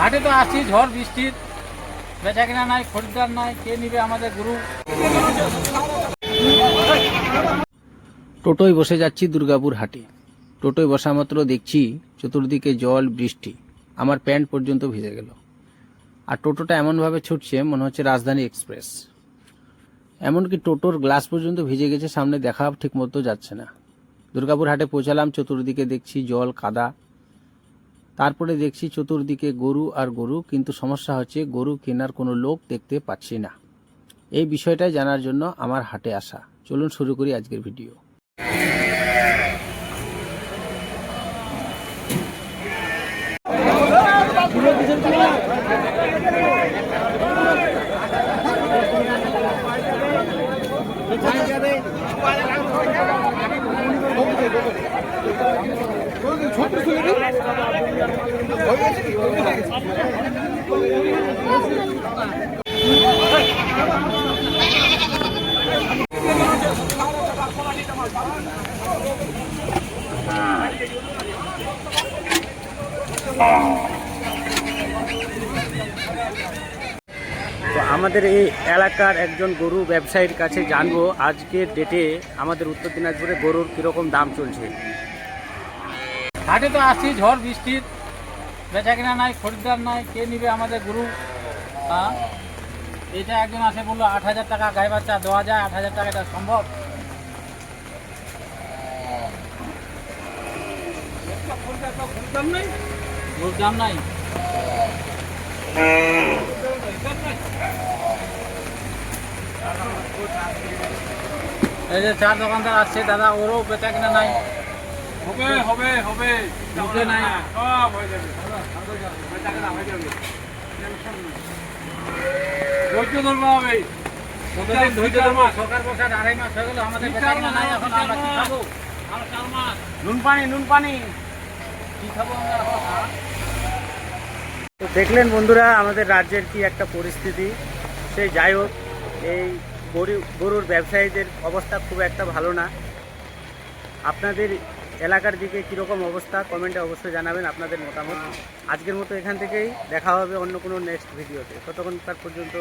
হাটে তো আসছি ঝড় বৃষ্টির, বেচা কিনা নাই, খরিদ্দার নাই, কে নিবে আমাদের গরু। টোটোয় বসে যাচ্ছি দুর্গাপুর হাটে। টোটোয় বসা মাত্র দেখছি চতুর্দিকে জল, বৃষ্টি, আমার প্যান্ট পর্যন্ত ভিজে গেল। আর টোটোটা এমনভাবে ছুটছে মনে হচ্ছে রাজধানী এক্সপ্রেস। এমনকি টোটোর গ্লাস পর্যন্ত ভিজে গেছে, সামনে দেখা ঠিক মতো যাচ্ছে না। দুর্গাপুর হাটে পৌঁছালাম, চতুর্দিকে দেখছি জল, কাদা। তারপরে দেখছি চতুর্দিকে গরু আর গরু, কিন্তু সমস্যা হচ্ছে গরু কেনার কোনো লোক দেখতে পাচ্ছি না। এই বিষয়টাই জানার জন্য আমার হাটে আসা। চলুন শুরু করি আজকের ভিডিও। তো আমাদের এই এলাকার একজন গরু ব্যবসায়ীর কাছে জানবো আজকের ডেটে আমাদের উত্তর দিনাজপুরে গরুর কীরকম দাম চলছে। হাটে তো আসছি ঝড় বৃষ্টির, বেচা কিনা নাই, খরিদ্দার নাই, কে নিবে আমাদের গরু। এটা একজন আসে বললো 8,000 টাকা, গায়ে বাচ্চা দেওয়া যায় 8,000 টাকা, এটা সম্ভব? গরুর দাম নাই। এই যে চার দোকানদার আসছে দাদা, ওরও বেচা কিনা নাই। হবে হবে হবে ঢুকে নাই। সব হয়ে যাবে, বেচা কেনা হয়ে যাবে। ধৈর্য ধরবো হবে, কতদিন ধৈর্য ধরবো? সরকার বসে 2.5 মাস হয়ে গেল, আমাদের বেচা কিনা নাই। এখন আমরা কি খাবো? নুন পানি নুন পানি। কি খাবো আমরা এখন? তো দেখলেন বন্ধুরা আমাদের রাজ্যের কি একটা পরিস্থিতি। সেই যাই হোক, এই গরুর ব্যবসায়ীদের অবস্থা খুব একটা ভালো না। আপনাদের এলাকার দিকে কীরকম অবস্থা কমেন্টে অবশ্যই জানাবেন আপনাদের মতামত। আজকের মতো এখান থেকেই দেখা হবে অন্য কোনো নেক্সট ভিডিওতে। ততক্ষণ তার পর্যন্ত